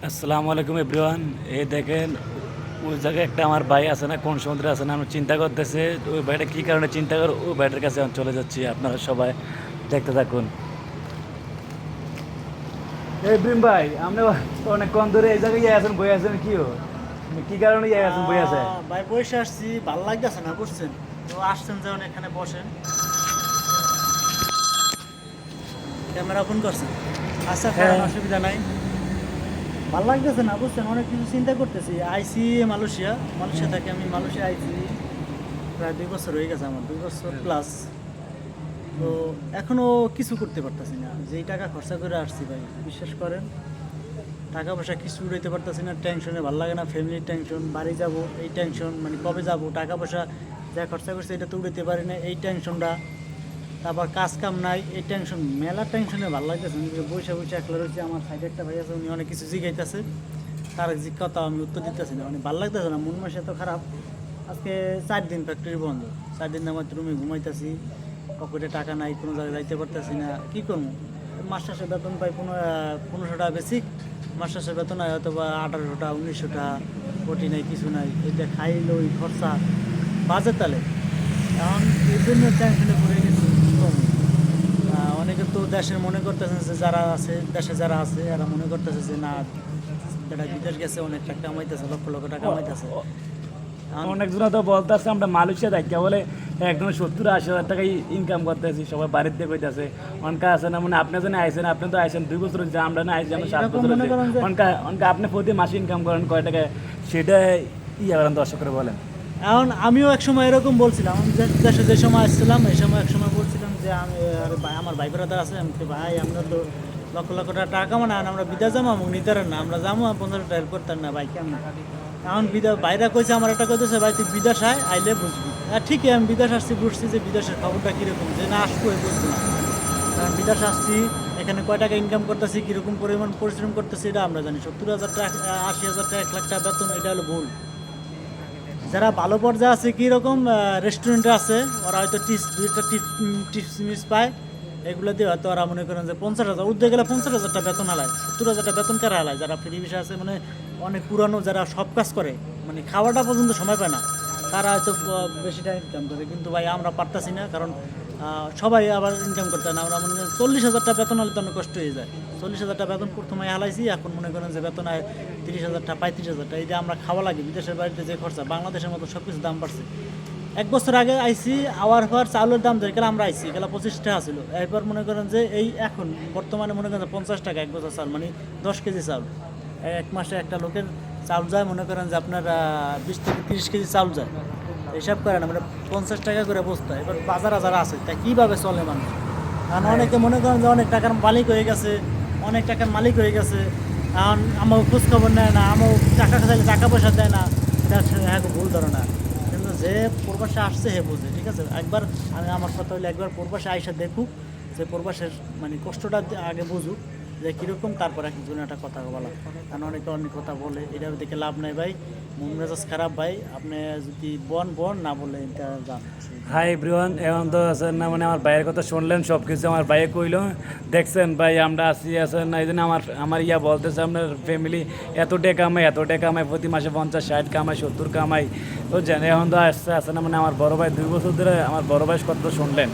আসসালামু আলাইকুম এভরিওয়ান। এই দেখেন, ওই জায়গায় একটা আমার ভাই আছে না, কোন সমুদ্রে আছে না, আমি চিন্তা করতেছে ওই ভাইটা কী কারণে চিন্তা করে ওই ভাইটার কাছে আমি চলে যাচ্ছি। আপনারা সবাই দেখতে থাকুন। এভরিম ভাই, আপনি অনেকক্ষণ ধরে এই জায়গায় আছেন, বই আছেন, কি কারণে আছেন, বই আছে? ভাই বসে আসছি, ভালো লাগতেছে না বুঝছেন। তো আসছেন যখন এখানে বসেন, ক্যামেরা ওপেন করছেন। আচ্ছা হ্যাঁ। করেন, অসুবিধা নাই। ভালো লাগতেছে না বুঝছেন, অনেক কিছু চিন্তা করতেছি। আইসি মালয়েশিয়া, মালয়েশিয়া থেকে আমি মালয়েশিয়া আইসি প্রায় 2 বছর হয়ে গেছে, আমার 2 বছর প্লাস। তো এখনো কিছু করতে পারতেছি না। যেই টাকা খরচা করে আসছি ভাই, বিশ্বাস করেন, টাকা পয়সা কিছু উড়াইতে পারতেছি না। টেনশনে ভালো লাগে না, ফ্যামিলির টেনশন, বাড়ি যাব এই টেনশন, মানে কবে যাব, টাকা পয়সা যা খরচা করছে এটা তো উড়াইতে পারি না এই টেনশনটা। তারপর কাজ কাম নাই এই টেনশন, মেলা টেনশনে ভালো লাগতেছে। বসে বসে একলা রয়েছে, আমার সাইডে একটা ভাই আছে, উনি অনেক কিছু জিজ্ঞাইতেছে, তার যে কথা আমি উত্তর দিতেছি না, মানে ভালো লাগতেছে না, মন মাসে এত খারাপ। আজকে 4 দিন ফ্যাক্টরি বন্ধ, 4 দিন আমার রুমে ঘুমাইতেছি, পকেটে টাকা নাই, কোনো জায়গায় যাইতে পারতেছি না, কী করবো। মাস শেষে বেতন পাই 1500 টাকা বেসিক, মাস শেষে বেতন হয় হয়তো বা 1800 টাকা 1900 টাকা, ওটি নাই কিছু নাই, এটা খাইলো ওই খরচা বাজে তালে। এখন এই জন্য টেনশনে পড়ে গেছি, কী করবো। অনেকে তো দেশের মনে করতেছে যে যারা আছে দেশে যারা আছে এরা মনে করতেছে যে না, এটা বিদেশ গেছে অনেক টাকা কামাইতেছে, লক্ষ লক্ষ টাকা কামাইতেছে। অনেকজন তো বলতেছে আমরা মালয়েশিয়া দেখা বলে একদম 70-80 হাজার টাকাই ইনকাম করতেছি, সবাই বাড়িতে কইতেছে। অনকা আছে না, মানে আপনি যেন আইসেন, আপনি তো আইসেন 2 বছর হচ্ছে, আমরা না আইসি আমরা 7 বছর মনে হচ্ছে। করেন যে অনকা অনকা আপনি প্রতি মাসে ইনকাম করেন কয় টাকা, সেটা করেন দর্শক করে বলেন। এখন আমিও এক সময় এরকম বলছিলাম, আমি দেশে যে সময় আসছিলাম এই সময় এক সময় বলছিলাম যে আমি আমার ভাই ব্রাদার আছে, আমি তো ভাই আমরা তো লক্ষ লক্ষ টাকা কামানো, আমরা বিদেশ যাবো এবং নিতারেন না, আমরা যাবো 50 টাকা হেল্প করতেন না ভাই কেমন। এখন বাইরে কইছে, আমার একটা কইতেছে ভাই তুই বিদেশ আইলে বুঝবি। হ্যাঁ ঠিকই, আমি বিদেশ আসছি, বুঝছি যে বিদেশের খবরটা কীরকম, যে না আসবো বুঝবো না। কারণ বিদেশ আসছি, এখানে কয় টাকা ইনকাম করতেছি, কীরকম পরিমাণ পরিশ্রম করতেছি এটা আমরা জানি। 70,000 টাকা 80,000 টাকা 1 লাখ টাকা বেতন, এটা হলো ভুল। যারা ভালো পর্যায়ে আছে, কীরকম রেস্টুরেন্টে আছে, ওরা হয়তো দুইটা টিপস মিস পায়, এগুলো দিয়ে হয়তো ওরা মনে করেন যে 50,000 উঠতে গেলে 50,000 টাকা বেতন হালায়, 70,000 টাকা বেতন কারা হালায়, যারা ফ্রি বিষয় আছে, মানে অনেক পুরানো, যারা সব কাজ করে, মানে খাওয়াটা পর্যন্ত সময় পায় না, তারা হয়তো বেশি টাকা ইনকাম করে। কিন্তু ভাই আমরা পারতাছি না, কারণ সবাই আবার ইনকাম করতে হয় না। আমরা মনে করেন 40,000 টাকা বেতন হলে তো অনেক কষ্ট হয়ে যায়। 40,000 টাকা বেতন প্রথমে হালাইছি, এখন মনে করেন যে বেতন হয় 30,000 টাকা 35,000 টাকা। এই যে আমরা খাওয়া লাগে, বিদেশের বাড়িতে যে খরচা, বাংলাদেশের মতো সব কিছু দাম বাড়ছে। 1 বছর আগে আইসি, আওয়ার পর চাউলের দাম ধরে গেলে আমরা আইসি গেলা 25 টাকা ছিল, এরপর মনে করেন যে এই এখন বর্তমানে মনে করেন যে 50 টাকা 1 বছর চাল, মানে 10 কেজি চাউল। এক মাসে একটা লোকের চাউল যায় মনে করেন যে আপনার 20 থেকে 30 কেজি চাউল যায়, হিসাব করেন মানে 50 টাকা করে বস্তা। এবার বাজার যারা আছে তা কীভাবে চলে মানুষ। কারণ অনেকে মনে করেন যে অনেক টাকার মালিক হয়ে গেছে, অনেক টাকার মালিক হয়ে গেছে, এখন আমার খোঁজ খবর নেয় না, আমার টাকা চাইলে টাকা পয়সা দেয় না, এটা হ্যাঁ ভুল ধারণা। কিন্তু যে প্রবাসে আসছে হে বোঝে, ঠিক আছে। একবার আমি, আমার কথা হলে একবার প্রবাসে আইসা দেখুক, যে প্রবাসের মানে কষ্টটা আগে বুঝুক যে কীরকম, তারপর একজন একটা কথা বলা। কারণ অনেকে অনেক কথা বলে, এটা দেখে লাভ নাই ভাই, মন মেজাজ খারাপ ভাই। আপনি যদি বন না বলে এটা যান। হাই এভরিওয়ান, এখন তো আছেন না, মানে আমার ভাইয়ের কথা শুনলেন, সব কিছু আমার ভাইয়ে কইলো। দেখছেন ভাই, আমরা আসি আছেন না, এই জন্য আমার আমার বলতেছে আপনার ফ্যামিলি এত টাকা কামাই, প্রতি মাসে 50-60 কামাই, 70 কামাই। তো জানে এখন তো আসছে না, মানে আমার বড় ভাই 2 বছর ধরে, আমার বড় ভাই কথা শুনলেন।